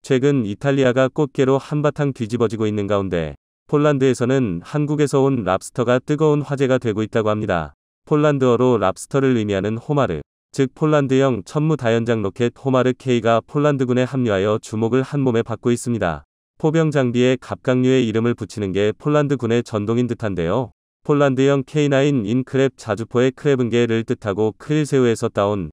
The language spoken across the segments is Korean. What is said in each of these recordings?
최근 이탈리아가 꽃게로 한바탕 뒤집어지고 있는 가운데 폴란드에서는 한국에서 온 랍스터가 뜨거운 화제가 되고 있다고 합니다. 폴란드어로 랍스터를 의미하는 호마르, 즉 폴란드형 천무 다연장 로켓 호마르 K가 폴란드군에 합류하여 주목을 한몸에 받고 있습니다. 포병 장비에 갑각류의 이름을 붙이는 게 폴란드군의 전통인 듯한데요. 폴란드형 K9 인크랩 자주포의 크랩은게를 뜻하고 크릴새우에서 따온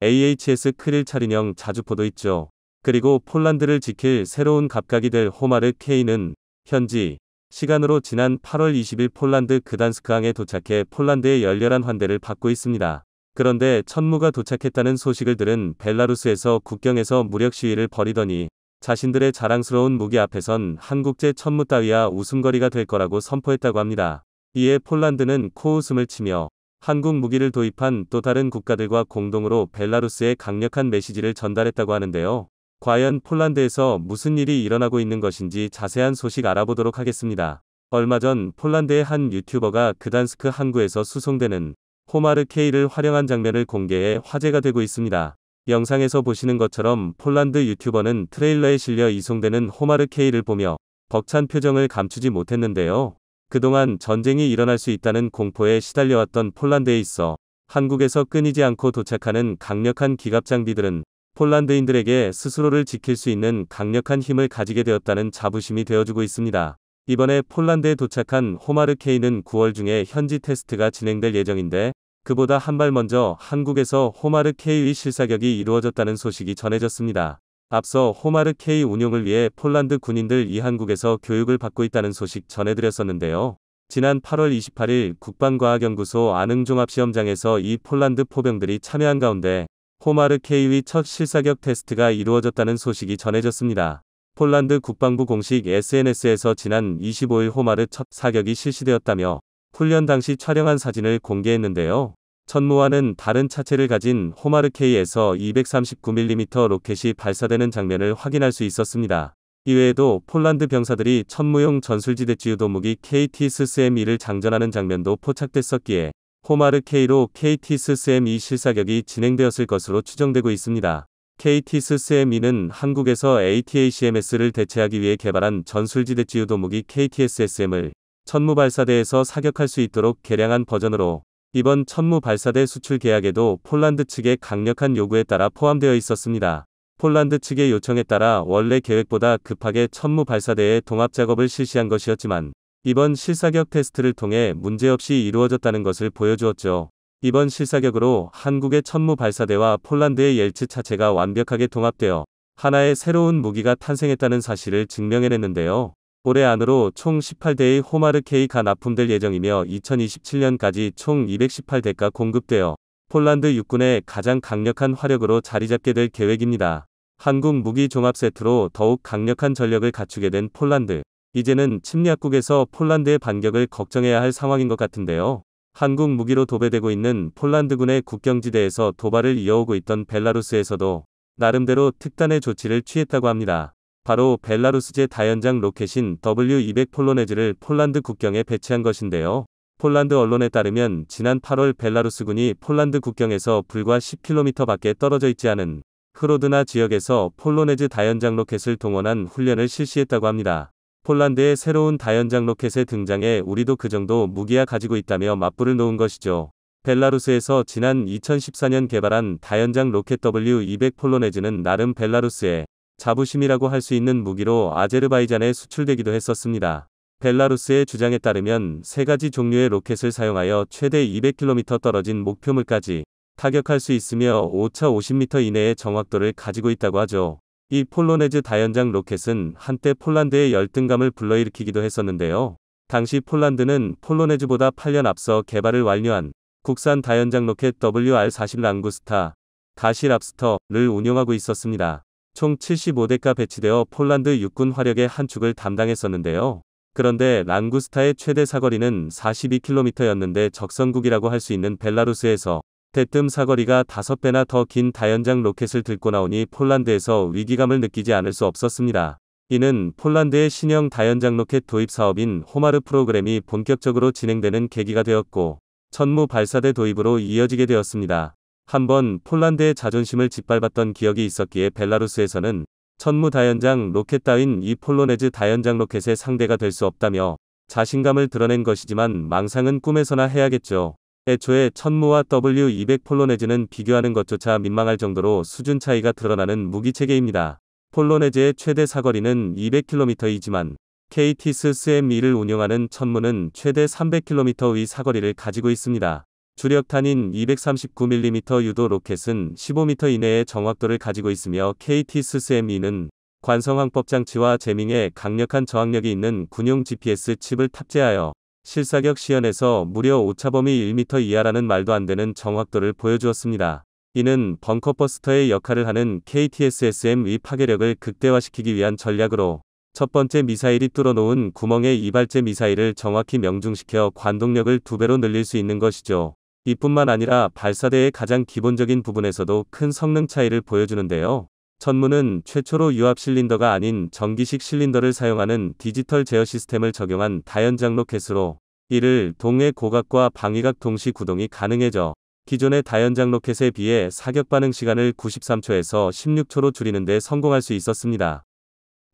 AHS 크릴 차린형 자주포도 있죠. 그리고 폴란드를 지킬 새로운 갑각이 될 호마르 K는 현지 시간으로 지난 8월 20일 폴란드 그단스크항에 도착해 폴란드의 열렬한 환대를 받고 있습니다. 그런데 천무가 도착했다는 소식을 들은 벨라루스에서 국경에서 무력 시위를 벌이더니 자신들의 자랑스러운 무기 앞에선 한국제 천무 따위야 웃음거리가 될 거라고 선포했다고 합니다. 이에 폴란드는 코웃음을 치며 한국 무기를 도입한 또 다른 국가들과 공동으로 벨라루스에 강력한 메시지를 전달했다고 하는데요. 과연 폴란드에서 무슨 일이 일어나고 있는 것인지 자세한 소식 알아보도록 하겠습니다. 얼마 전 폴란드의 한 유튜버가 그단스크 항구에서 수송되는 호마르 K를 활용한 장면을 공개해 화제가 되고 있습니다. 영상에서 보시는 것처럼 폴란드 유튜버는 트레일러에 실려 이송되는 호마르 K를 보며 벅찬 표정을 감추지 못했는데요. 그동안 전쟁이 일어날 수 있다는 공포에 시달려왔던 폴란드에 있어 한국에서 끊이지 않고 도착하는 강력한 기갑 장비들은 폴란드인들에게 스스로를 지킬 수 있는 강력한 힘을 가지게 되었다는 자부심이 되어주고 있습니다. 이번에 폴란드에 도착한 호마르 K는 9월 중에 현지 테스트가 진행될 예정인데 그보다 한 발 먼저 한국에서 호마르 K의 실사격이 이루어졌다는 소식이 전해졌습니다. 앞서 호마르 K 운용을 위해 폴란드 군인들 이 한국에서 교육을 받고 있다는 소식 전해드렸었는데요. 지난 8월 28일 국방과학연구소 안흥종합시험장에서 이 폴란드 포병들이 참여한 가운데 호마르 K의 첫 실사격 테스트가 이루어졌다는 소식이 전해졌습니다. 폴란드 국방부 공식 SNS에서 지난 25일 호마르 첫 사격이 실시되었다며 훈련 당시 촬영한 사진을 공개했는데요. 천무와는 다른 차체를 가진 호마르 K에서 239mm 로켓이 발사되는 장면을 확인할 수 있었습니다. 이외에도 폴란드 병사들이 천무용 전술지대 주요도무기 KT-SCM-2를 장전하는 장면도 포착됐었기에 호마르 K로 KT-SCM-2 실사격이 진행되었을 것으로 추정되고 있습니다. KT-SCM-2는 한국에서 ATACMS를 대체하기 위해 개발한 전술지대 주요도무기 KT-SSM을 천무 발사대에서 사격할 수 있도록 개량한 버전으로 이번 천무 발사대 수출 계약에도 폴란드 측의 강력한 요구에 따라 포함되어 있었습니다. 폴란드 측의 요청에 따라 원래 계획보다 급하게 천무 발사대의 동합 작업을 실시한 것이었지만 이번 실사격 테스트를 통해 문제없이 이루어졌다는 것을 보여주었죠. 이번 실사격으로 한국의 천무 발사대와 폴란드의 옐츠 차체가 완벽하게 통합되어 하나의 새로운 무기가 탄생했다는 사실을 증명해냈는데요. 올해 안으로 총 18대의 호마르 K가 납품될 예정이며 2027년까지 총 218대가 공급되어 폴란드 육군의 가장 강력한 화력으로 자리잡게 될 계획입니다. 한국 무기 종합 세트로 더욱 강력한 전력을 갖추게 된 폴란드. 이제는 침략국에서 폴란드의 반격을 걱정해야 할 상황인 것 같은데요. 한국 무기로 도배되고 있는 폴란드군의 국경지대에서 도발을 이어오고 있던 벨라루스에서도 나름대로 특단의 조치를 취했다고 합니다. 바로 벨라루스제 다연장 로켓인 W200 폴로네즈를 폴란드 국경에 배치한 것인데요. 폴란드 언론에 따르면 지난 8월 벨라루스군이 폴란드 국경에서 불과 10km 밖에 떨어져 있지 않은 흐로드나 지역에서 폴로네즈 다연장 로켓을 동원한 훈련을 실시했다고 합니다. 폴란드의 새로운 다연장 로켓의 등장에 우리도 그 정도 무기야 가지고 있다며 맞불을 놓은 것이죠. 벨라루스에서 지난 2014년 개발한 다연장 로켓 W200 폴로네즈는 나름 벨라루스의 자부심이라고 할 수 있는 무기로 아제르바이잔에 수출되기도 했었습니다. 벨라루스의 주장에 따르면 세 가지 종류의 로켓을 사용하여 최대 200km 떨어진 목표물까지 타격할 수 있으며 오차 50m 이내의 정확도를 가지고 있다고 하죠. 이 폴로네즈 다연장 로켓은 한때 폴란드의 열등감을 불러일으키기도 했었는데요. 당시 폴란드는 폴로네즈보다 8년 앞서 개발을 완료한 국산 다연장 로켓 WR-40 랑구스타, 가시 랍스터를 운용하고 있었습니다. 총 75대가 배치되어 폴란드 육군 화력의 한 축을 담당했었는데요. 그런데 랑구스타의 최대 사거리는 42km였는데 적선국이라고 할 수 있는 벨라루스에서 대뜸 사거리가 5배나 더 긴 다연장 로켓을 들고 나오니 폴란드에서 위기감을 느끼지 않을 수 없었습니다. 이는 폴란드의 신형 다연장 로켓 도입 사업인 호마르 프로그램이 본격적으로 진행되는 계기가 되었고 천무 발사대 도입으로 이어지게 되었습니다. 한번 폴란드의 자존심을 짓밟았던 기억이 있었기에 벨라루스에서는 천무 다연장 로켓 따윈 이 폴로네즈 다연장 로켓의 상대가 될 수 없다며 자신감을 드러낸 것이지만 망상은 꿈에서나 해야겠죠. 애초에 천무와 W200 폴로네즈는 비교하는 것조차 민망할 정도로 수준 차이가 드러나는 무기체계입니다. 폴로네즈의 최대 사거리는 200km이지만 KTS SM-2를 운용하는 천무는 최대 300km의 사거리를 가지고 있습니다. 주력탄인 239mm 유도 로켓은 15m 이내의 정확도를 가지고 있으며 KTS SM-2는 관성항법 장치와 제밍에 강력한 저항력이 있는 군용 GPS 칩을 탑재하여 실사격 시연에서 무려 오차범위 1m 이하라는 말도 안 되는 정확도를 보여주었습니다. 이는 벙커버스터의 역할을 하는 KTS-SM-2 파괴력을 극대화시키기 위한 전략으로 첫 번째 미사일이 뚫어놓은 구멍에 이발제 미사일을 정확히 명중시켜 관동력을 2배로 늘릴 수 있는 것이죠. 이뿐만 아니라 발사대의 가장 기본적인 부분에서도 큰 성능 차이를 보여주는데요. 천무는 최초로 유압 실린더가 아닌 전기식 실린더를 사용하는 디지털 제어 시스템을 적용한 다연장 로켓으로 이를 동해 고각과 방위각 동시 구동이 가능해져 기존의 다연장 로켓에 비해 사격 반응 시간을 93초에서 16초로 줄이는 데 성공할 수 있었습니다.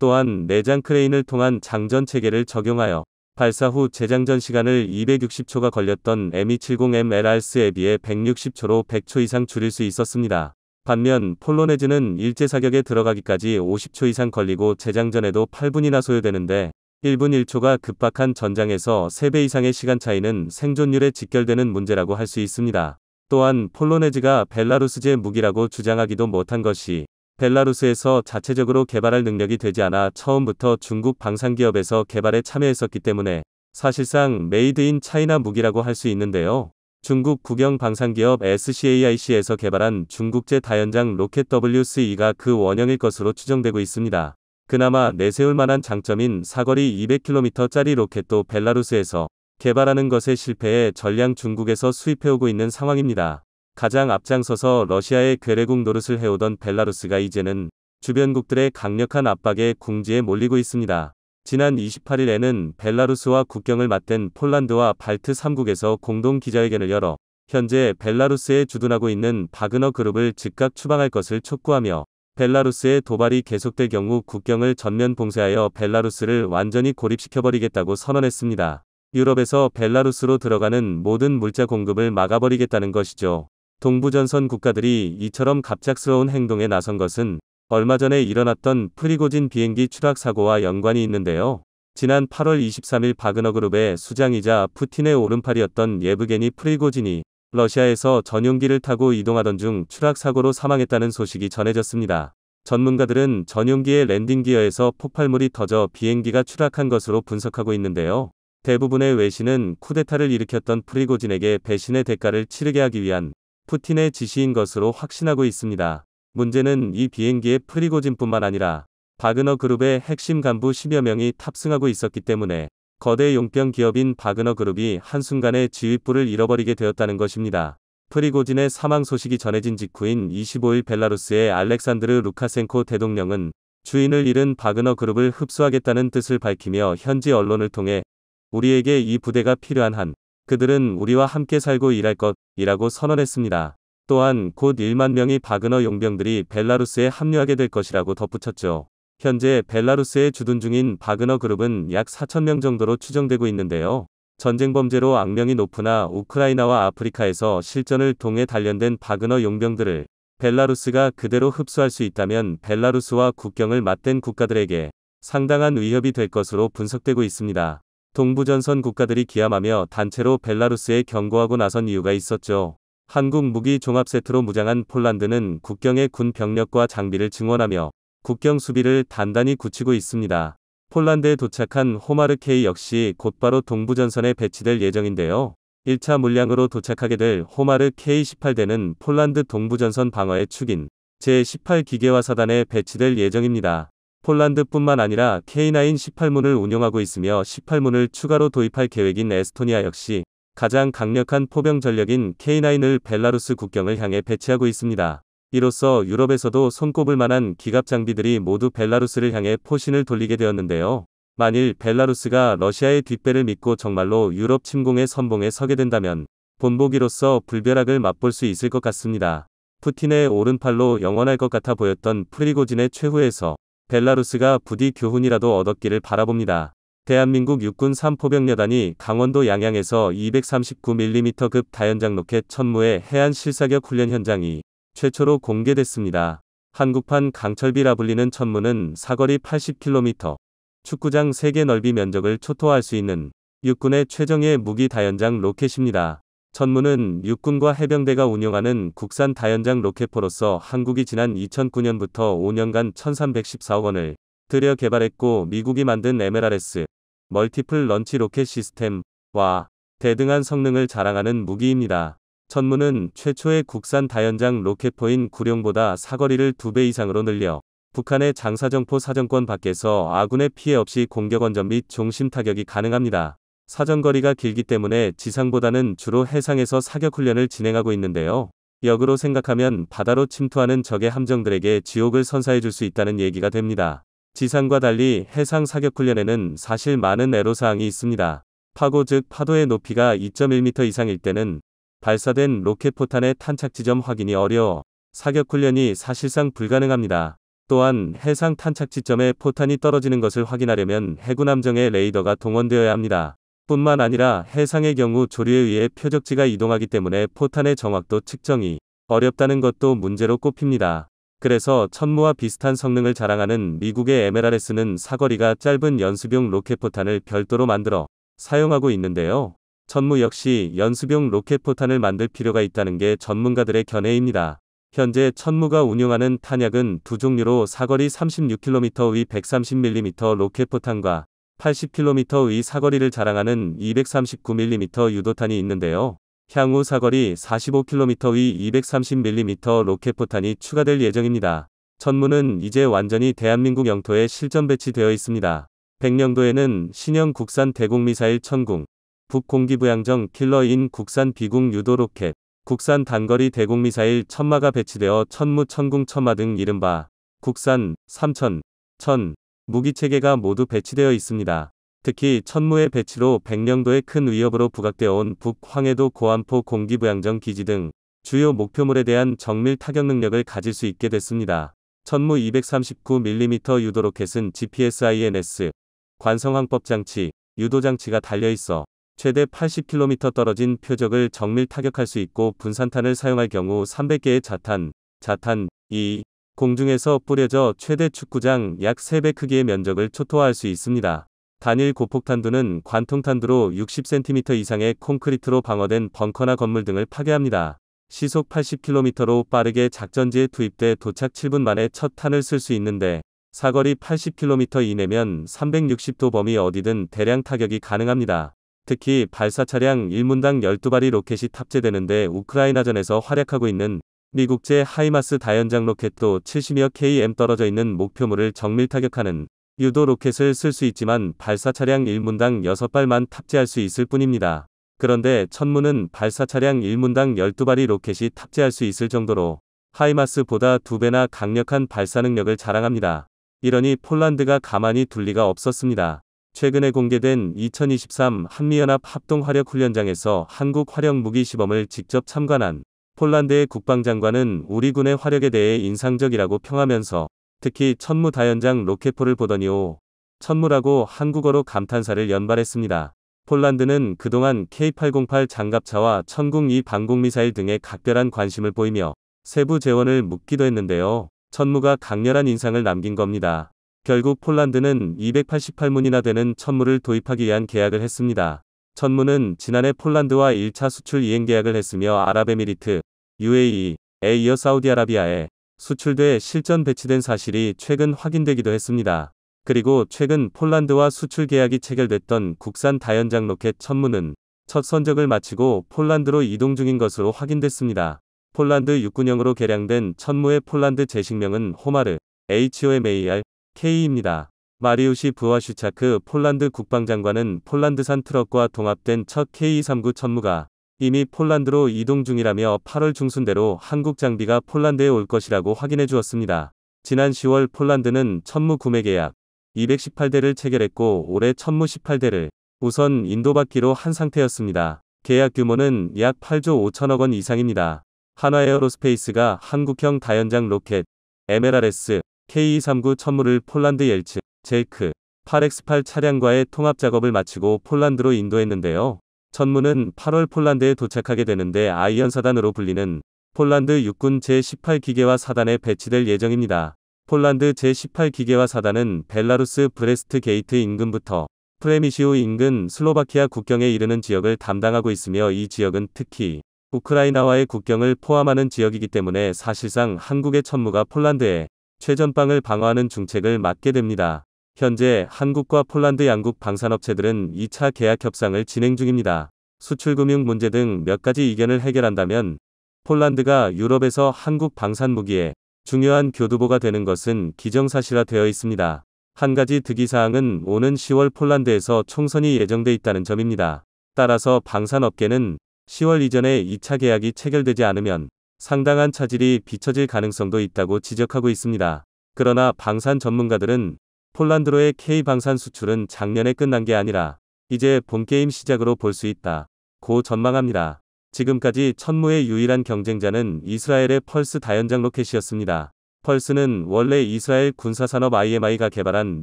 또한 내장 크레인을 통한 장전 체계를 적용하여 발사 후 재장전 시간을 260초가 걸렸던 M270MLRS에 비해 160초로 100초 이상 줄일 수 있었습니다. 반면 폴로네즈는 일제 사격에 들어가기까지 50초 이상 걸리고 재장전에도 8분이나 소요되는데 1분 1초가 급박한 전장에서 3배 이상의 시간 차이는 생존율에 직결되는 문제라고 할 수 있습니다. 또한 폴로네즈가 벨라루스제 무기라고 주장하기도 못한 것이 벨라루스에서 자체적으로 개발할 능력이 되지 않아 처음부터 중국 방산기업에서 개발에 참여했었기 때문에 사실상 메이드 인 차이나 무기라고 할 수 있는데요. 중국 국영 방산기업 SCAIC에서 개발한 중국제 다연장 로켓 WC-2가 그 원형일 것으로 추정되고 있습니다. 그나마 내세울 만한 장점인 사거리 200km짜리 로켓도 벨라루스에서 개발하는 것에 실패해 전량 중국에서 수입해오고 있는 상황입니다. 가장 앞장서서 러시아의 괴뢰국 노릇을 해오던 벨라루스가 이제는 주변국들의 강력한 압박에 궁지에 몰리고 있습니다. 지난 28일에는 벨라루스와 국경을 맞댄 폴란드와 발트 3국에서 공동 기자회견을 열어 현재 벨라루스에 주둔하고 있는 바그너 그룹을 즉각 추방할 것을 촉구하며 벨라루스의 도발이 계속될 경우 국경을 전면 봉쇄하여 벨라루스를 완전히 고립시켜버리겠다고 선언했습니다. 유럽에서 벨라루스로 들어가는 모든 물자 공급을 막아버리겠다는 것이죠. 동부전선 국가들이 이처럼 갑작스러운 행동에 나선 것은 얼마 전에 일어났던 프리고진 비행기 추락 사고와 연관이 있는데요. 지난 8월 23일 바그너 그룹의 수장이자 푸틴의 오른팔이었던 예브게니 프리고진이 러시아에서 전용기를 타고 이동하던 중 추락 사고로 사망했다는 소식이 전해졌습니다. 전문가들은 전용기의 랜딩 기어에서 폭발물이 터져 비행기가 추락한 것으로 분석하고 있는데요. 대부분의 외신은 쿠데타를 일으켰던 프리고진에게 배신의 대가를 치르게 하기 위한 푸틴의 지시인 것으로 확신하고 있습니다. 문제는 이 비행기에 프리고진뿐만 아니라 바그너 그룹의 핵심 간부 10여 명이 탑승하고 있었기 때문에 거대 용병 기업인 바그너 그룹이 한순간에 지휘부를 잃어버리게 되었다는 것입니다. 프리고진의 사망 소식이 전해진 직후인 25일 벨라루스의 알렉산드르 루카센코 대통령은 주인을 잃은 바그너 그룹을 흡수하겠다는 뜻을 밝히며 현지 언론을 통해 우리에게 이 부대가 필요한 한 그들은 우리와 함께 살고 일할 것이라고 선언했습니다. 또한 곧 1만 명의 바그너 용병들이 벨라루스에 합류하게 될 것이라고 덧붙였죠. 현재 벨라루스에 주둔 중인 바그너 그룹은 약 4,000명 정도로 추정되고 있는데요. 전쟁 범죄로 악명이 높으나 우크라이나와 아프리카에서 실전을 통해 단련된 바그너 용병들을 벨라루스가 그대로 흡수할 수 있다면 벨라루스와 국경을 맞댄 국가들에게 상당한 위협이 될 것으로 분석되고 있습니다. 동부전선 국가들이 기함하며 단체로 벨라루스에 경고하고 나선 이유가 있었죠. 한국 무기 종합 세트로 무장한 폴란드는 국경의 군 병력과 장비를 증원하며 국경 수비를 단단히 굳히고 있습니다. 폴란드에 도착한 호마르 K 역시 곧바로 동부전선에 배치될 예정인데요. 1차 물량으로 도착하게 될 호마르 K18대는 폴란드 동부전선 방어의 축인 제18 기계화 사단에 배치될 예정입니다. 폴란드뿐만 아니라 K9 18문을 운용하고 있으며 18문을 추가로 도입할 계획인 에스토니아 역시 가장 강력한 포병 전력인 K9을 벨라루스 국경을 향해 배치하고 있습니다. 이로써 유럽에서도 손꼽을 만한 기갑 장비들이 모두 벨라루스를 향해 포신을 돌리게 되었는데요. 만일 벨라루스가 러시아의 뒷배를 믿고 정말로 유럽 침공의 선봉에 서게 된다면 본보기로서 불벼락을 맛볼 수 있을 것 같습니다. 푸틴의 오른팔로 영원할 것 같아 보였던 프리고진의 최후에서 벨라루스가 부디 교훈이라도 얻었기를 바라봅니다. 대한민국 육군 3포병여단이 강원도 양양에서 239mm급 다연장 로켓 천무의 해안 실사격 훈련 현장이 최초로 공개됐습니다. 한국판 강철비라 불리는 천무는 사거리 80km, 축구장 3개 넓이 면적을 초토화할 수 있는 육군의 최정예 무기 다연장 로켓입니다. 천무는 육군과 해병대가 운용하는 국산 다연장 로켓포로서 한국이 지난 2009년부터 5년간 1314억 원을 들여 개발했고 미국이 만든 MLRS 멀티플 런치 로켓 시스템과 대등한 성능을 자랑하는 무기입니다. 천무는 최초의 국산 다연장 로켓포인 구룡보다 사거리를 2배 이상으로 늘려 북한의 장사정포 사정권 밖에서 아군의 피해 없이 공격원전 및 종심 타격이 가능합니다. 사정거리가 길기 때문에 지상보다는 주로 해상에서 사격훈련을 진행하고 있는데요. 역으로 생각하면 바다로 침투하는 적의 함정들에게 지옥을 선사해줄 수 있다는 얘기가 됩니다. 지상과 달리 해상 사격훈련에는 사실 많은 애로사항이 있습니다. 파고 즉 파도의 높이가 2.1m 이상일 때는 발사된 로켓포탄의 탄착 지점 확인이 어려워 사격훈련이 사실상 불가능합니다. 또한 해상 탄착 지점에 포탄이 떨어지는 것을 확인하려면 해군 함정의 레이더가 동원되어야 합니다. 뿐만 아니라 해상의 경우 조류에 의해 표적지가 이동하기 때문에 포탄의 정확도 측정이 어렵다는 것도 문제로 꼽힙니다. 그래서 천무와 비슷한 성능을 자랑하는 미국의 MLRS는 사거리가 짧은 연수용 로켓포탄을 별도로 만들어 사용하고 있는데요. 천무 역시 연수용 로켓포탄을 만들 필요가 있다는 게 전문가들의 견해입니다. 현재 천무가 운용하는 탄약은 두 종류로 사거리 36km의 130mm 로켓포탄과 80km의 사거리를 자랑하는 239mm 유도탄이 있는데요. 향후 사거리 45km의 230mm 로켓포탄이 추가될 예정입니다. 천무는 이제 완전히 대한민국 영토에 실전 배치되어 있습니다. 백령도에는 신형 국산 대공미사일 천궁, 북공기부양정 킬러인 국산 비공 유도 로켓, 국산 단거리 대공미사일 천마가 배치되어 천무, 천궁, 천마 등 이른바 국산 3000, 1000 무기체계가 모두 배치되어 있습니다. 특히 천무의 배치로 백령도에 큰 위협으로 부각되어 온 북황해도 고안포 공기부양정 기지 등 주요 목표물에 대한 정밀 타격 능력을 가질 수 있게 됐습니다. 천무 239mm 유도로켓은 GPSINS 관성항법 장치, 유도장치가 달려있어 최대 80km 떨어진 표적을 정밀 타격할 수 있고 분산탄을 사용할 경우 300개의 자탄 2 공중에서 뿌려져 최대 축구장 약 3배 크기의 면적을 초토화할 수 있습니다. 단일 고폭탄두는 관통탄두로 60cm 이상의 콘크리트로 방어된 벙커나 건물 등을 파괴합니다. 시속 80km로 빠르게 작전지에 투입돼 도착 7분 만에 첫 탄을 쓸 수 있는데 사거리 80km 이내면 360도 범위 어디든 대량 타격이 가능합니다. 특히 발사 차량 1문당 12발이 로켓이 탑재되는데 우크라이나전에서 활약하고 있는 미국제 하이마스 다연장 로켓도 70여 km 떨어져 있는 목표물을 정밀 타격하는 유도 로켓을 쓸 수 있지만 발사 차량 1문당 6발만 탑재할 수 있을 뿐입니다. 그런데 천무는 발사 차량 1문당 12발이 로켓이 탑재할 수 있을 정도로 하이마스보다 2배나 강력한 발사 능력을 자랑합니다. 이러니 폴란드가 가만히 둘 리가 없었습니다. 최근에 공개된 2023 한미연합 합동화력훈련장에서 한국 화력무기 시범을 직접 참관한 폴란드의 국방장관은 우리 군의 화력에 대해 인상적이라고 평하면서 특히 천무 다연장 로켓포를 보더니요. 천무라고 한국어로 감탄사를 연발했습니다. 폴란드는 그동안 K808 장갑차와 천궁-2 방공미사일 등에 각별한 관심을 보이며 세부 재원을 묻기도 했는데요. 천무가 강렬한 인상을 남긴 겁니다. 결국 폴란드는 288문이나 되는 천무를 도입하기 위한 계약을 했습니다. 천무는 지난해 폴란드와 1차 수출 이행 계약을 했으며 아랍에미리트, UAE에 이어 사우디아라비아에 수출돼 실전 배치된 사실이 최근 확인되기도 했습니다. 그리고 최근 폴란드와 수출 계약이 체결됐던 국산 다연장 로켓 천무는 첫 선적을 마치고 폴란드로 이동 중인 것으로 확인됐습니다. 폴란드 육군용으로 개량된 천무의 폴란드 제식명은 호마르, HOMAR, K입니다. 마리우시 브와슈차크 폴란드 국방장관은 폴란드산 트럭과 동합된 첫 K239 천무가 이미 폴란드로 이동 중이라며 8월 중순대로 한국 장비가 폴란드에 올 것이라고 확인해 주었습니다. 지난 10월 폴란드는 천무 구매 계약 218대를 체결했고 올해 천무 18대를 우선 인도받기로 한 상태였습니다. 계약 규모는 약 8조 5천억 원 이상입니다. 한화에어로스페이스가 한국형 다연장 로켓 MLRS K239 천무를 폴란드 옐츠, 젤크, 8X8 차량과의 통합 작업을 마치고 폴란드로 인도했는데요. 천무는 8월 폴란드에 도착하게 되는데 아이언사단으로 불리는 폴란드 육군 제18기계화 사단에 배치될 예정입니다. 폴란드 제18기계화 사단은 벨라루스 브레스트 게이트 인근부터 프레미시우 인근 슬로바키아 국경에 이르는 지역을 담당하고 있으며 이 지역은 특히 우크라이나와의 국경을 포함하는 지역이기 때문에 사실상 한국의 천무가 폴란드에 최전방을 방어하는 중책을 맡게 됩니다. 현재 한국과 폴란드 양국 방산업체들은 2차 계약 협상을 진행 중입니다. 수출금융 문제 등 몇 가지 이견을 해결한다면 폴란드가 유럽에서 한국 방산 무기에 중요한 교두보가 되는 것은 기정사실화되어 있습니다. 한 가지 특이사항은 오는 10월 폴란드에서 총선이 예정돼 있다는 점입니다. 따라서 방산업계는 10월 이전에 2차 계약이 체결되지 않으면 상당한 차질이 빚혀질 가능성도 있다고 지적하고 있습니다. 그러나 방산 전문가들은 폴란드로의 K방산 수출은 작년에 끝난 게 아니라 이제 본게임 시작으로 볼 수 있다고 전망합니다. 지금까지 천무의 유일한 경쟁자는 이스라엘의 펄스 다연장 로켓이었습니다. 펄스는 원래 이스라엘 군사산업 IMI가 개발한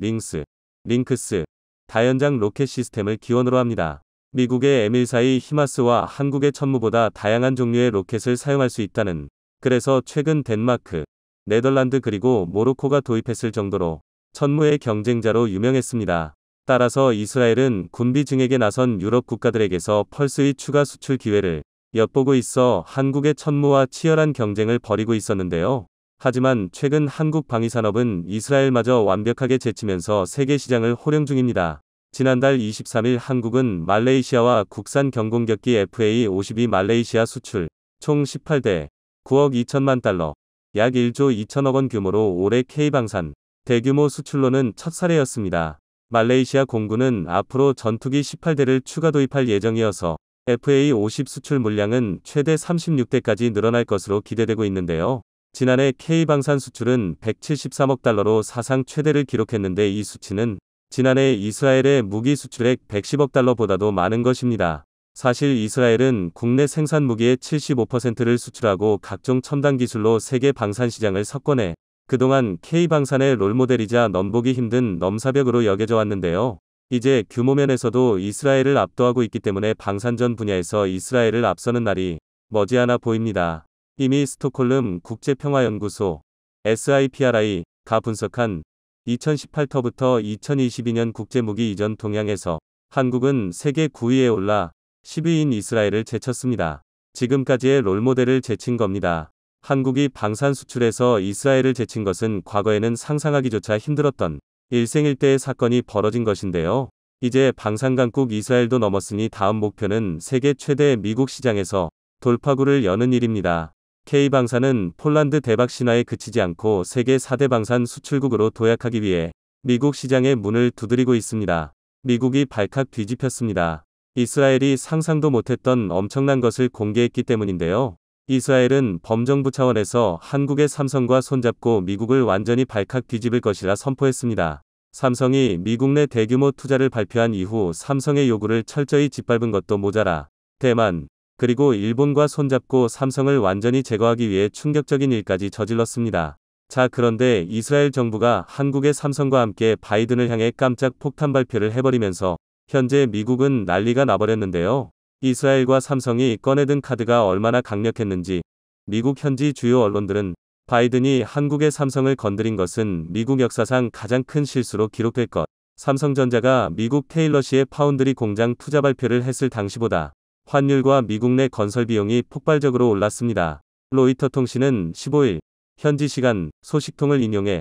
링크스 다연장 로켓 시스템을 기원으로 합니다. 미국의 M14의 히마스와 한국의 천무보다 다양한 종류의 로켓을 사용할 수 있다는, 그래서 최근 덴마크, 네덜란드 그리고 모로코가 도입했을 정도로 천무의 경쟁자로 유명했습니다. 따라서 이스라엘은 군비 증액에 나선 유럽 국가들에게서 펄스의 추가 수출 기회를 엿보고 있어 한국의 천무와 치열한 경쟁을 벌이고 있었는데요. 하지만 최근 한국 방위산업은 이스라엘마저 완벽하게 제치면서 세계 시장을 호령 중입니다. 지난달 23일 한국은 말레이시아와 국산 경공격기 FA-52 말레이시아 수출 총 18대 9억 2천만 달러, 약 1조 2천억 원 규모로 올해 K방산 대규모 수출로는 첫 사례였습니다. 말레이시아 공군은 앞으로 전투기 18대를 추가 도입할 예정이어서 FA-50 수출 물량은 최대 36대까지 늘어날 것으로 기대되고 있는데요. 지난해 K방산 수출은 173억 달러로 사상 최대를 기록했는데 이 수치는 지난해 이스라엘의 무기 수출액 110억 달러보다도 많은 것입니다. 사실 이스라엘은 국내 생산 무기의 75%를 수출하고 각종 첨단 기술로 세계 방산 시장을 석권해 그동안 K방산의 롤모델이자 넘보기 힘든 넘사벽으로 여겨져 왔는데요. 이제 규모면에서도 이스라엘을 압도하고 있기 때문에 방산전 분야에서 이스라엘을 앞서는 날이 머지않아 보입니다. 이미 스톡홀름 국제평화연구소 SIPRI가 분석한 2018터부터 2022년 국제무기 이전 동향에서 한국은 세계 9위에 올라 10위인 이스라엘을 제쳤습니다. 지금까지의 롤모델을 제친 겁니다. 한국이 방산 수출에서 이스라엘을 제친 것은 과거에는 상상하기조차 힘들었던 일생일대의 사건이 벌어진 것인데요. 이제 방산 강국 이스라엘도 넘었으니 다음 목표는 세계 최대 미국 시장에서 돌파구를 여는 일입니다. K방산은 폴란드 대박 신화에 그치지 않고 세계 4대 방산 수출국으로 도약하기 위해 미국 시장의 문을 두드리고 있습니다. 미국이 발칵 뒤집혔습니다. 이스라엘이 상상도 못했던 엄청난 것을 공개했기 때문인데요. 이스라엘은 범정부 차원에서 한국의 삼성과 손잡고 미국을 완전히 발칵 뒤집을 것이라 선포했습니다. 삼성이 미국 내 대규모 투자를 발표한 이후 삼성의 요구를 철저히 짓밟은 것도 모자라 대만, 그리고 일본과 손잡고 삼성을 완전히 제거하기 위해 충격적인 일까지 저질렀습니다. 자, 그런데 이스라엘 정부가 한국의 삼성과 함께 바이든을 향해 깜짝 폭탄 발표를 해버리면서 현재 미국은 난리가 나버렸는데요. 이스라엘과 삼성이 꺼내든 카드가 얼마나 강력했는지 미국 현지 주요 언론들은 바이든이 한국의 삼성을 건드린 것은 미국 역사상 가장 큰 실수로 기록될 것, 삼성전자가 미국 테일러시의 파운드리 공장 투자 발표를 했을 당시보다 환율과 미국 내 건설 비용이 폭발적으로 올랐습니다. 로이터 통신은 15일 현지 시간 소식통을 인용해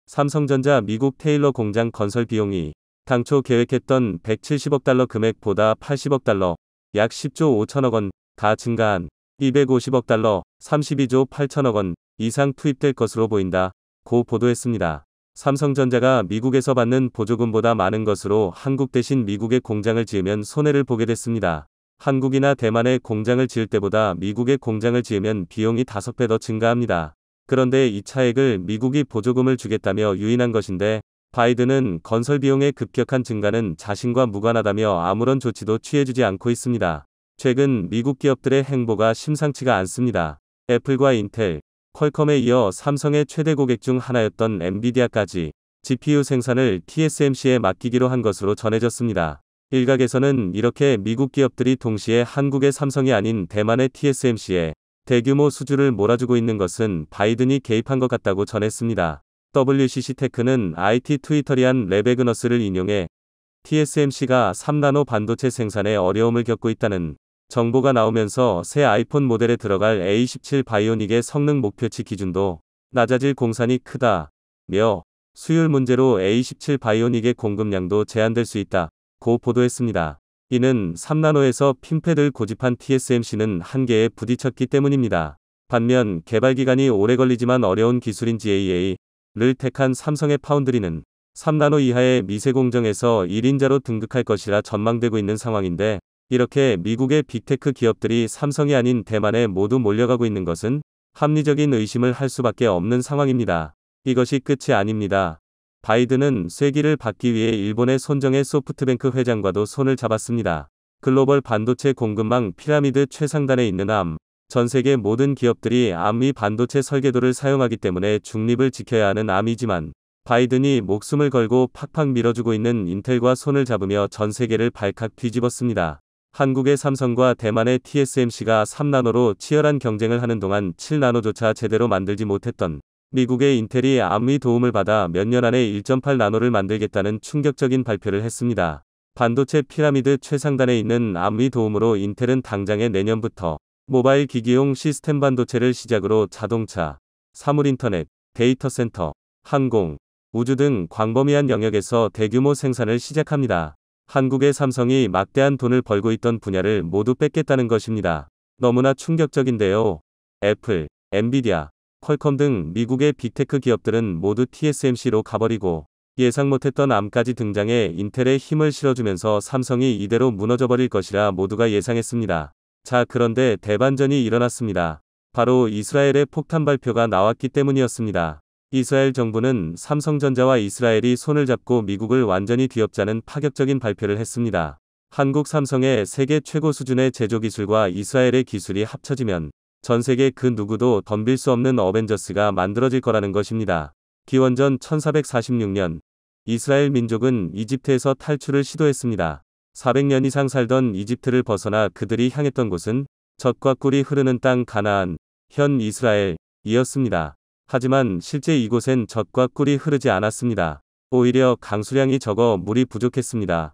삼성전자 미국 테일러 공장 건설 비용이 당초 계획했던 170억 달러 금액보다 80억 달러, 약 10조 5천억 원 다 증가한 250억 달러, 32조 8천억 원 이상 투입될 것으로 보인다 고 보도했습니다. 삼성전자가 미국에서 받는 보조금보다 많은 것으로 한국 대신 미국에 공장을 지으면 손해를 보게 됐습니다. 한국이나 대만에 공장을 지을 때보다 미국에 공장을 지으면 비용이 5배 더 증가합니다. 그런데 이 차액을 미국이 보조금을 주겠다며 유인한 것인데 바이든은 건설 비용의 급격한 증가는 자신과 무관하다며 아무런 조치도 취해주지 않고 있습니다. 최근 미국 기업들의 행보가 심상치가 않습니다. 애플과 인텔, 퀄컴에 이어 삼성의 최대 고객 중 하나였던 엔비디아까지 GPU 생산을 TSMC에 맡기기로 한 것으로 전해졌습니다. 일각에서는 이렇게 미국 기업들이 동시에 한국의 삼성이 아닌 대만의 TSMC에 대규모 수주를 몰아주고 있는 것은 바이든이 개입한 것 같다고 전했습니다. WCC테크는 IT 트위터리안 레베그너스를 인용해 TSMC가 3나노 반도체 생산에 어려움을 겪고 있다는 정보가 나오면서 새 아이폰 모델에 들어갈 A17 바이오닉의 성능 목표치 기준도 낮아질 공산이 크다며 수율 문제로 A17 바이오닉의 공급량도 제한될 수 있다고 보도했습니다. 이는 3나노에서 핀패드를 고집한 TSMC는 한계에 부딪혔기 때문입니다. 반면 개발 기간이 오래 걸리지만 어려운 기술인 GAA를 택한 삼성의 파운드리는 3나노 이하의 미세 공정에서 1인자로 등극할 것이라 전망되고 있는 상황인데, 이렇게 미국의 빅테크 기업들이 삼성이 아닌 대만에 모두 몰려가고 있는 것은 합리적인 의심을 할 수밖에 없는 상황입니다. 이것이 끝이 아닙니다. 바이든은 쐐기를 받기 위해 일본의 손정해 소프트뱅크 회장과도 손을 잡았습니다. 글로벌 반도체 공급망 피라미드 최상단에 있는 암, 전 세계 모든 기업들이 암의 반도체 설계도를 사용하기 때문에 중립을 지켜야 하는 암이지만, 바이든이 목숨을 걸고 팍팍 밀어주고 있는 인텔과 손을 잡으며 전 세계를 발칵 뒤집었습니다. 한국의 삼성과 대만의 TSMC가 3나노로 치열한 경쟁을 하는 동안 7나노조차 제대로 만들지 못했던 미국의 인텔이 암의 도움을 받아 몇 년 안에 1.8나노를 만들겠다는 충격적인 발표를 했습니다. 반도체 피라미드 최상단에 있는 암의 도움으로 인텔은 당장의 내년부터 모바일 기기용 시스템 반도체를 시작으로 자동차, 사물인터넷, 데이터 센터, 항공, 우주 등 광범위한 영역에서 대규모 생산을 시작합니다. 한국의 삼성이 막대한 돈을 벌고 있던 분야를 모두 뺏겠다는 것입니다. 너무나 충격적인데요. 애플, 엔비디아, 퀄컴 등 미국의 빅테크 기업들은 모두 TSMC로 가버리고 예상 못했던 암까지 등장해 인텔에 힘을 실어주면서 삼성이 이대로 무너져버릴 것이라 모두가 예상했습니다. 자, 그런데 대반전이 일어났습니다. 바로 이스라엘의 폭탄 발표가 나왔기 때문이었습니다. 이스라엘 정부는 삼성전자와 이스라엘이 손을 잡고 미국을 완전히 뒤엎자는 파격적인 발표를 했습니다. 한국 삼성의 세계 최고 수준의 제조 기술과 이스라엘의 기술이 합쳐지면 전 세계 그 누구도 덤빌 수 없는 어벤져스가 만들어질 거라는 것입니다. 기원전 1446년, 이스라엘 민족은 이집트에서 탈출을 시도했습니다. 400년 이상 살던 이집트를 벗어나 그들이 향했던 곳은 젖과 꿀이 흐르는 땅 가나안, 현 이스라엘이었습니다. 하지만 실제 이곳엔 젖과 꿀이 흐르지 않았습니다. 오히려 강수량이 적어 물이 부족했습니다.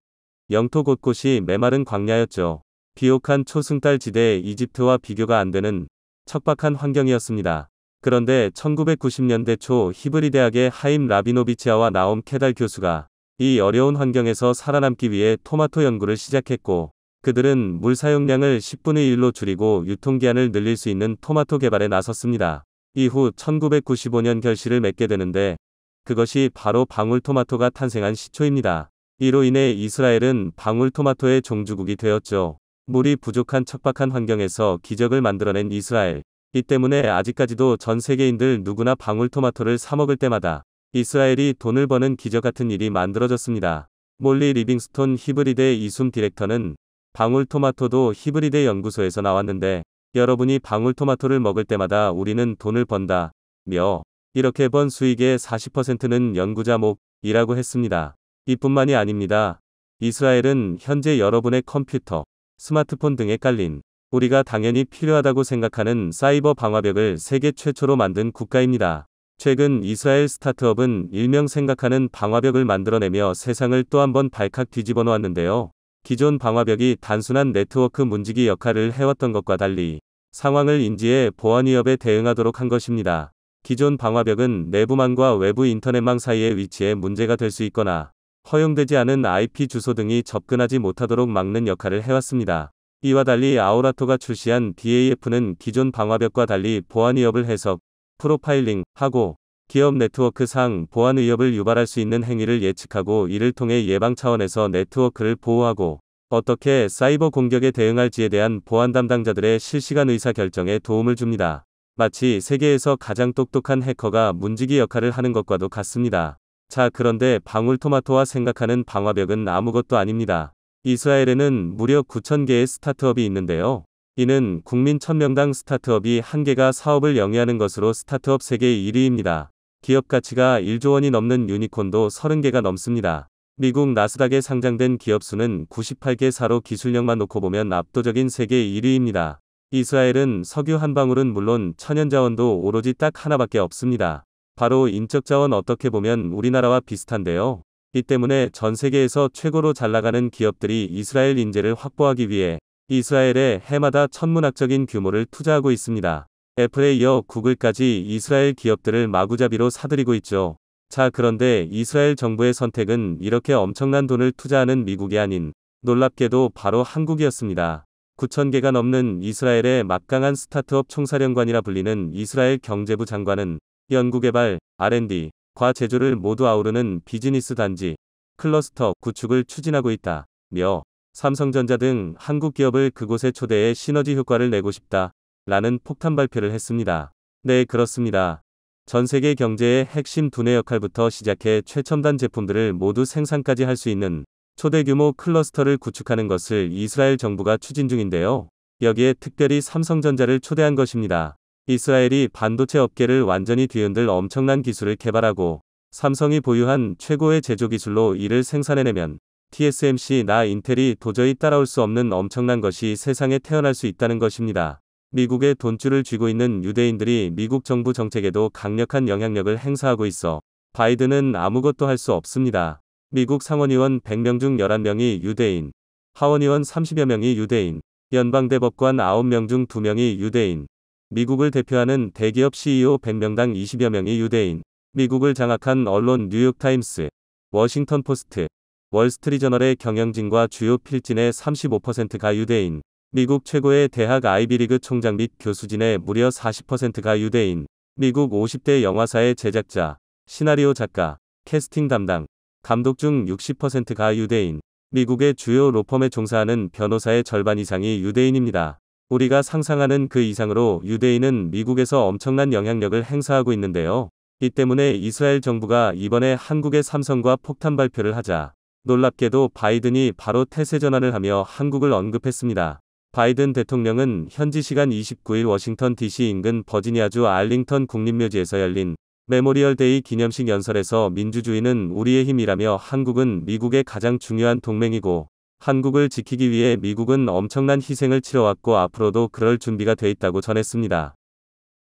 영토 곳곳이 메마른 광야였죠. 비옥한 초승달 지대 이집트와 비교가 안 되는 척박한 환경이었습니다. 그런데 1990년대 초 히브리 대학의 하임 라비노비치아와 나옴 케달 교수가 이 어려운 환경에서 살아남기 위해 토마토 연구를 시작했고, 그들은 물 사용량을 10분의 1로 줄이고 유통기한을 늘릴 수 있는 토마토 개발에 나섰습니다. 이후 1995년 결실을 맺게 되는데, 그것이 바로 방울토마토가 탄생한 시초입니다. 이로 인해 이스라엘은 방울토마토의 종주국이 되었죠. 물이 부족한 척박한 환경에서 기적을 만들어낸 이스라엘. 이 때문에 아직까지도 전 세계인들 누구나 방울토마토를 사 먹을 때마다 이스라엘이 돈을 버는 기적 같은 일이 만들어졌습니다. 몰리 리빙스톤 히브리대 이숨 디렉터는 방울토마토도 히브리대 연구소에서 나왔는데, 여러분이 방울토마토를 먹을 때마다 우리는 돈을 번다며 이렇게 번 수익의 40%는 연구자 몫이라고 했습니다. 이뿐만이 아닙니다. 이스라엘은 현재 여러분의 컴퓨터, 스마트폰 등에 깔린 우리가 당연히 필요하다고 생각하는 사이버 방화벽을 세계 최초로 만든 국가입니다. 최근 이스라엘 스타트업은 일명 생각하는 방화벽을 만들어내며 세상을 또 한 번 발칵 뒤집어 놓았는데요. 기존 방화벽이 단순한 네트워크 문지기 역할을 해왔던 것과 달리 상황을 인지해 보안 위협에 대응하도록 한 것입니다. 기존 방화벽은 내부망과 외부 인터넷망 사이에 위치해 문제가 될 수 있거나 허용되지 않은 IP 주소 등이 접근하지 못하도록 막는 역할을 해왔습니다. 이와 달리 아우라토가 출시한 DAF는 기존 방화벽과 달리 보안 위협을 해석, 프로파일링하고 기업 네트워크상 보안 위협을 유발할 수 있는 행위를 예측하고 이를 통해 예방 차원에서 네트워크를 보호하고 어떻게 사이버 공격에 대응할지에 대한 보안 담당자들의 실시간 의사 결정에 도움을 줍니다. 마치 세계에서 가장 똑똑한 해커가 문지기 역할을 하는 것과도 같습니다. 자, 그런데 방울토마토와 생각하는 방화벽은 아무것도 아닙니다. 이스라엘에는 무려 9,000개의 스타트업이 있는데요. 이는 국민 1000명당 스타트업이 1개가 사업을 영위하는 것으로 스타트업 세계 1위입니다. 기업 가치가 1조 원이 넘는 유니콘도 30개가 넘습니다. 미국 나스닥에 상장된 기업 수는 98개사로 기술력만 놓고 보면 압도적인 세계 1위입니다. 이스라엘은 석유 한 방울은 물론 천연자원도 오로지 딱 하나밖에 없습니다. 바로 인적자원. 어떻게 보면 우리나라와 비슷한데요. 이 때문에 전 세계에서 최고로 잘나가는 기업들이 이스라엘 인재를 확보하기 위해 이스라엘에 해마다 천문학적인 규모를 투자하고 있습니다. 애플에 이어 구글까지 이스라엘 기업들을 마구잡이로 사들이고 있죠. 자, 그런데 이스라엘 정부의 선택은 이렇게 엄청난 돈을 투자하는 미국이 아닌 놀랍게도 바로 한국이었습니다. 9,000개가 넘는 이스라엘의 막강한 스타트업 총사령관이라 불리는 이스라엘 경제부 장관은 연구개발, R&D, 과 제조를 모두 아우르는 비즈니스 단지, 클러스터 구축을 추진하고 있다며 삼성전자 등 한국 기업을 그곳에 초대해 시너지 효과를 내고 싶다 라는 폭탄 발표를 했습니다. 네, 그렇습니다. 전 세계 경제의 핵심 두뇌 역할부터 시작해 최첨단 제품들을 모두 생산까지 할 수 있는 초대 규모 클러스터를 구축하는 것을 이스라엘 정부가 추진 중인데요. 여기에 특별히 삼성전자를 초대한 것입니다. 이스라엘이 반도체 업계를 완전히 뒤흔들 엄청난 기술을 개발하고 삼성이 보유한 최고의 제조 기술로 이를 생산해내면 TSMC나 인텔이 도저히 따라올 수 없는 엄청난 것이 세상에 태어날 수 있다는 것입니다. 미국의 돈줄을 쥐고 있는 유대인들이 미국 정부 정책에도 강력한 영향력을 행사하고 있어 바이든은 아무것도 할 수 없습니다. 미국 상원의원 100명 중 11명이 유대인, 하원의원 30여 명이 유대인, 연방대법관 9명 중 2명이 유대인, 미국을 대표하는 대기업 CEO 100명당 20여 명이 유대인, 미국을 장악한 언론 뉴욕타임스, 워싱턴 포스트, 월스트리저널의 경영진과 주요 필진의 35%가 유대인, 미국 최고의 대학 아이비리그 총장 및 교수진의 무려 40%가 유대인, 미국 50대 영화사의 제작자, 시나리오 작가, 캐스팅 담당, 감독 중 60%가 유대인, 미국의 주요 로펌에 종사하는 변호사의 절반 이상이 유대인입니다. 우리가 상상하는 그 이상으로 유대인은 미국에서 엄청난 영향력을 행사하고 있는데요. 이 때문에 이스라엘 정부가 이번에 한국의 삼성과 폭탄 발표를 하자 놀랍게도 바이든이 바로 태세 전환을 하며 한국을 언급했습니다. 바이든 대통령은 현지 시간 29일 워싱턴 DC 인근 버지니아주 알링턴 국립묘지에서 열린 메모리얼 데이 기념식 연설에서 민주주의는 우리의 힘이라며 한국은 미국의 가장 중요한 동맹이고 한국을 지키기 위해 미국은 엄청난 희생을 치러왔고 앞으로도 그럴 준비가 돼 있다고 전했습니다.